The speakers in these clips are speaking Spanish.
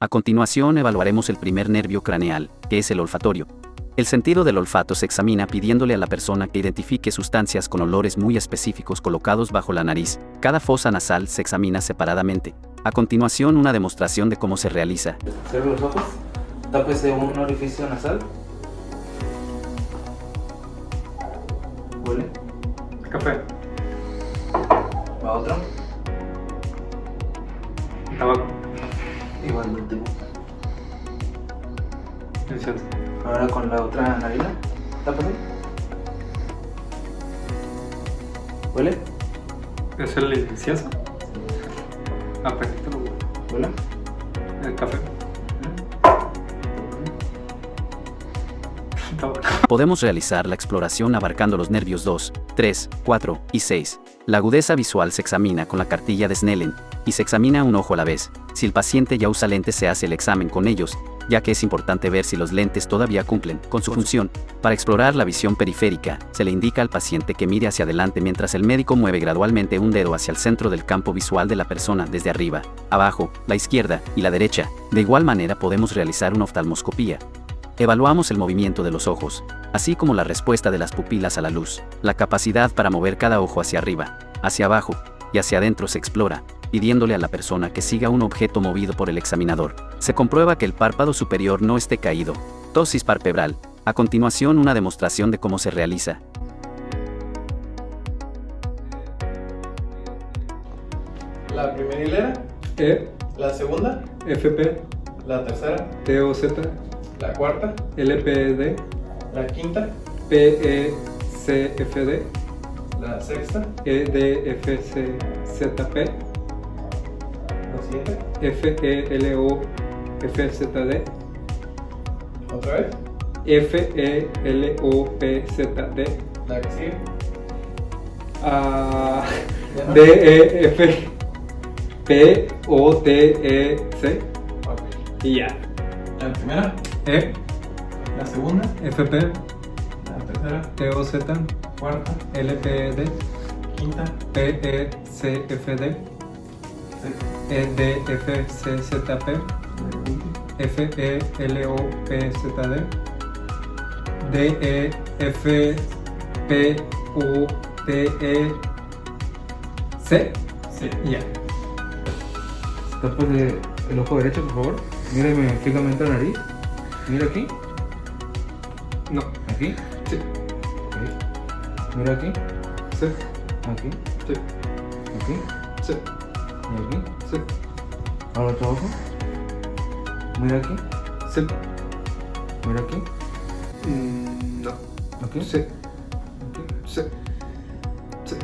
A continuación evaluaremos el primer nervio craneal, que es el olfatorio. El sentido del olfato se examina pidiéndole a la persona que identifique sustancias con olores muy específicos colocados bajo la nariz. Cada fosa nasal se examina separadamente. A continuación, una demostración de cómo se realiza. Cierra los ojos, tápese un orificio nasal. Huele. Café. Va otro. Tabaco. Igual el último. Incienso. Ahora con la otra narina, tápase. Huele. ¿Es el incienso? Apetito. Huele. El café. Tabaco. Podemos realizar la exploración abarcando los nervios 2, 3, 4 y 6. La agudeza visual se examina con la cartilla de Snellen y se examina un ojo a la vez. Si el paciente ya usa lentes, se hace el examen con ellos, ya que es importante ver si los lentes todavía cumplen con su función. Para explorar la visión periférica, se le indica al paciente que mire hacia adelante mientras el médico mueve gradualmente un dedo hacia el centro del campo visual de la persona desde arriba, abajo, la izquierda y la derecha. De igual manera podemos realizar una oftalmoscopía. Evaluamos el movimiento de los ojos, así como la respuesta de las pupilas a la luz. La capacidad para mover cada ojo hacia arriba, hacia abajo y hacia adentro se explora, pidiéndole a la persona que siga un objeto movido por el examinador. Se comprueba que el párpado superior no esté caído. Ptosis palpebral. A continuación, una demostración de cómo se realiza. La primera hilera, E, la segunda, FP, la tercera, TOZ, la cuarta, LPD, la quinta, PECFD, la sexta, EDFCZP, la siguiente, FELOFZD, otra vez, FELOPZD, la que sigue, ¿Ya no? DEF, POTEC Ok. y ya. La primera, E, la segunda, FP, la tercera, TOZ, cuarta, LPD, quinta, PECFD, sexta, EDFCZP, la última, FELOPZD, DEFPOTEC sí. y ya. Tápese el ojo derecho, por favor. Míreme fijamente la nariz. Mira aquí. No, Aquí. sí, Ok. Mira aquí. sí, Aquí. sí, Aquí. sí, Y aquí. sí, Ahora otro ojo. Mira aquí. sí. Mira aquí. No, Aquí. sí, Aquí. sí, sí.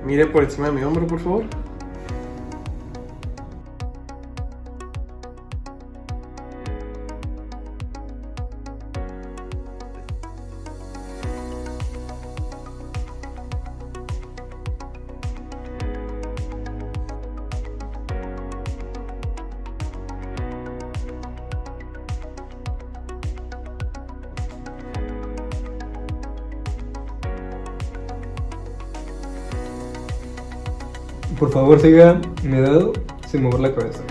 Mire por encima de mi hombro, por favor. Por favor, siga mi dedo sin mover la cabeza.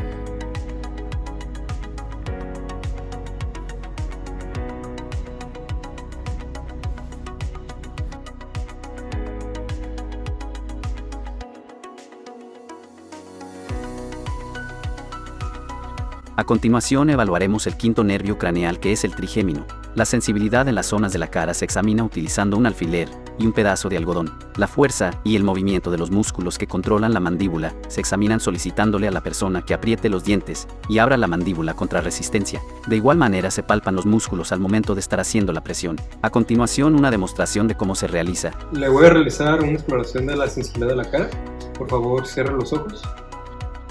A continuación evaluaremos el quinto nervio craneal, que es el trigémino. La sensibilidad en las zonas de la cara se examina utilizando un alfiler y un pedazo de algodón. La fuerza y el movimiento de los músculos que controlan la mandíbula se examinan solicitándole a la persona que apriete los dientes y abra la mandíbula contra resistencia. De igual manera se palpan los músculos al momento de estar haciendo la presión. A continuación, una demostración de cómo se realiza. Le voy a realizar una exploración de la sensibilidad de la cara. Por favor, cierre los ojos.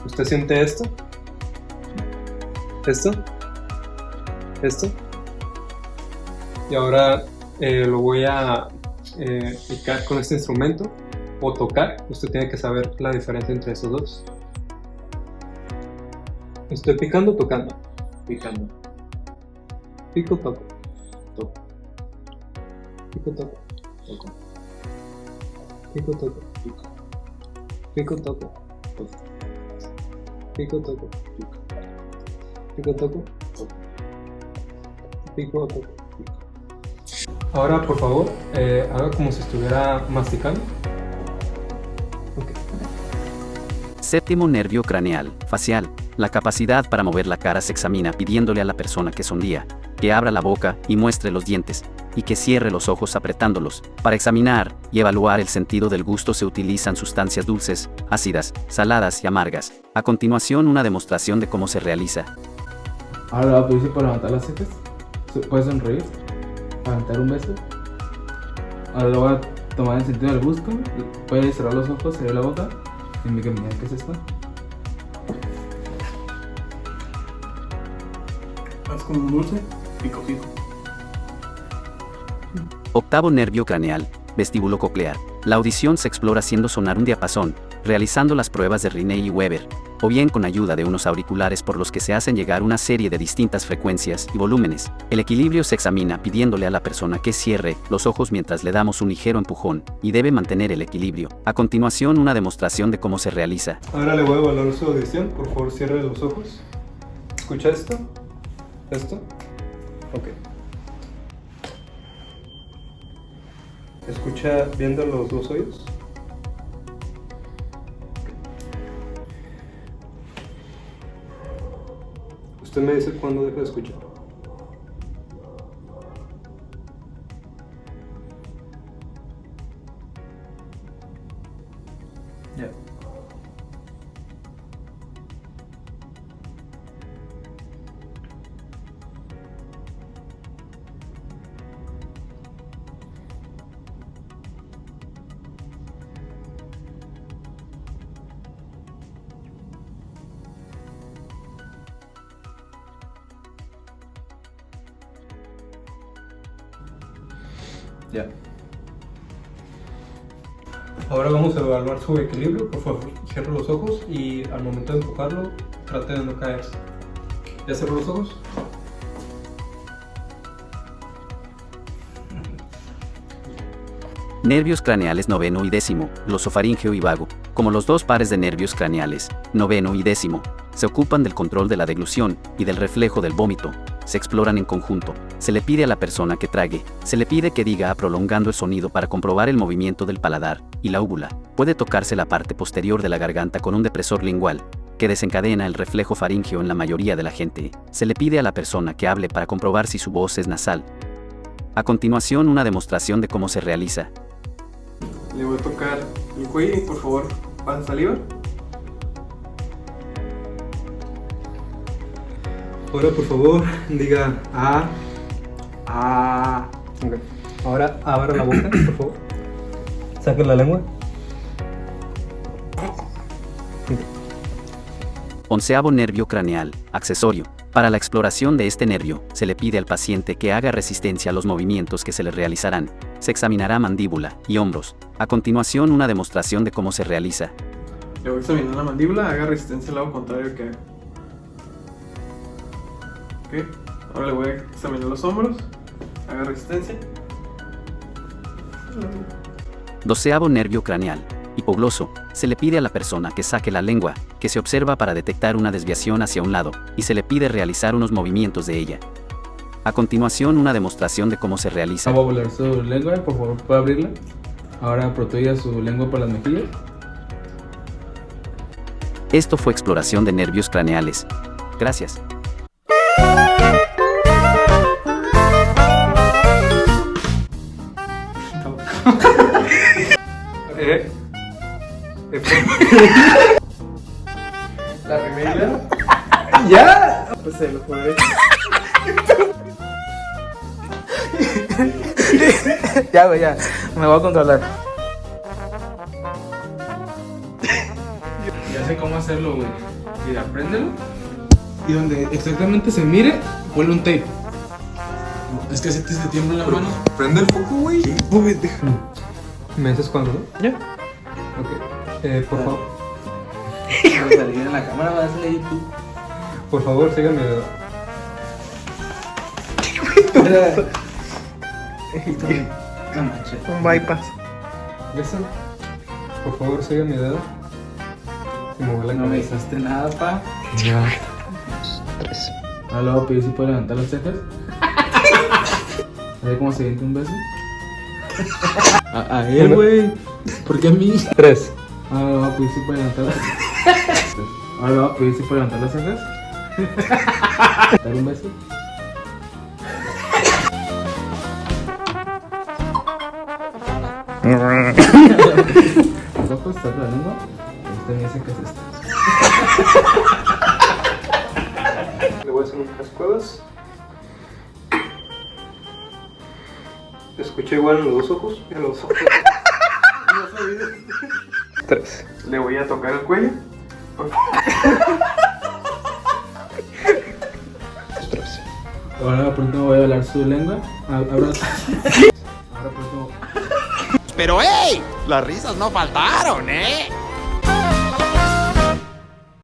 ¿Usted siente esto? ¿Esto? ¿Esto? Y ahora lo voy a picar con este instrumento o tocar. Usted tiene que saber la diferencia entre esos dos. ¿Estoy picando o tocando? Picando. Pico, toco. Toco. Pico, toco. Toco. Pico, toco. Pico. Pico, toco. Toco. Pico, toco. Pico, toco. Pico, toco. Ahora, por favor, haga como si estuviera masticando. Ok. Séptimo nervio craneal, facial. La capacidad para mover la cara se examina pidiéndole a la persona que sonría, que abra la boca y muestre los dientes, y que cierre los ojos apretándolos. Para examinar y evaluar el sentido del gusto se utilizan sustancias dulces, ácidas, saladas y amargas. A continuación, una demostración de cómo se realiza. Ahora le voy a pedir para levantar las cejas. Puedes sonreír. Aventar un beso. Ahora lo voy a tomar el sentido del gusto. Puedes cerrar los ojos, cerrar la boca. Y me mira, ¿qué es esto? Haz como un dulce. Pico, pico. Octavo nervio craneal, vestíbulo coclear. La audición se explora haciendo sonar un diapasón, realizando las pruebas de Riney y Weber, o bien con ayuda de unos auriculares por los que se hacen llegar una serie de distintas frecuencias y volúmenes. El equilibrio se examina pidiéndole a la persona que cierre los ojos mientras le damos un ligero empujón, y debe mantener el equilibrio. A continuación, una demostración de cómo se realiza. Ahora le voy a evaluar su audición. Por favor, cierre los ojos. ¿Escucha esto? ¿Esto? Ok. ¿Escucha viendo los dos oídos? Usted me dice cuándo deja de escuchar. Ya. Ya. Ahora vamos a evaluar su equilibrio. Por favor, cierre los ojos y al momento de empujarlo, trate de no caerse. ¿Ya cerró los ojos? Nervios craneales noveno y décimo, glosofaríngeo y vago. Como los dos pares de nervios craneales, noveno y décimo, se ocupan del control de la deglución y del reflejo del vómito. Se exploran en conjunto. Se le pide a la persona que trague. Se le pide que diga prolongando el sonido para comprobar el movimiento del paladar y la úvula. Puede tocarse la parte posterior de la garganta con un depresor lingual, que desencadena el reflejo faríngeo en la mayoría de la gente. Se le pide a la persona que hable para comprobar si su voz es nasal. A continuación, una demostración de cómo se realiza. Le voy a tocar el cuello y por favor, pasa saliva. Ahora, por favor, diga ah. Ok. Ahora abra la boca, por favor. Saque la lengua. Onceavo nervio craneal, accesorio. Para la exploración de este nervio, se le pide al paciente que haga resistencia a los movimientos que se le realizarán. Se examinará mandíbula y hombros. A continuación, una demostración de cómo se realiza. Le voy a examinar la mandíbula, haga resistencia al lado contrario que haga. Ok, ahora le voy a examinar los hombros, haga resistencia. Doceavo nervio craneal, hipogloso. Se le pide a la persona que saque la lengua, que se observa para detectar una desviación hacia un lado, y se le pide realizar unos movimientos de ella. A continuación, una demostración de cómo se realiza. Vamos a volar su lengua, por favor, ¿puede abrirla? Ahora protruya su lengua por las mejillas. Esto fue exploración de nervios craneales. Gracias. La remera. ¿Ya? Pues se lo fue. Ya, güey, ya. Me voy a controlar. Ya sé cómo hacerlo, güey. Mira, préndelo. Y donde exactamente se mire, ponle un tape. Es que así te tiembla la mano. Prende el foco, güey. Uy, deja. ¿Me dices cuándo, no? Ya. Ok. Por favor. Salir en la cámara, vas a salir tú. Por favor, síganme. No manches. Un bypass. ¿Listo? Por favor, sigan mi dedo. Y mover la No me cabeza. hiciste nada, pa. Ya. 3. Ahora le voy a pedir si puede levantar las cejas. A ver cómo se siente un beso. A él, güey. ¿Por qué a mí? 3. Ahora le voy a pedir si puede levantar las cejas. Ahora le voy a pedir si puede levantar las cejas. Dar un beso. Tampoco está la lengua. Esta ni sé qué es esto. Le voy a hacer unas cuevas. ¿Escuché igual en los dos ojos? En los ojos. 3. Le voy a tocar el cuello. 3. Ahora por último voy a hablar su lengua. Ahora por último. Pero hey, las risas no faltaron, ¿eh?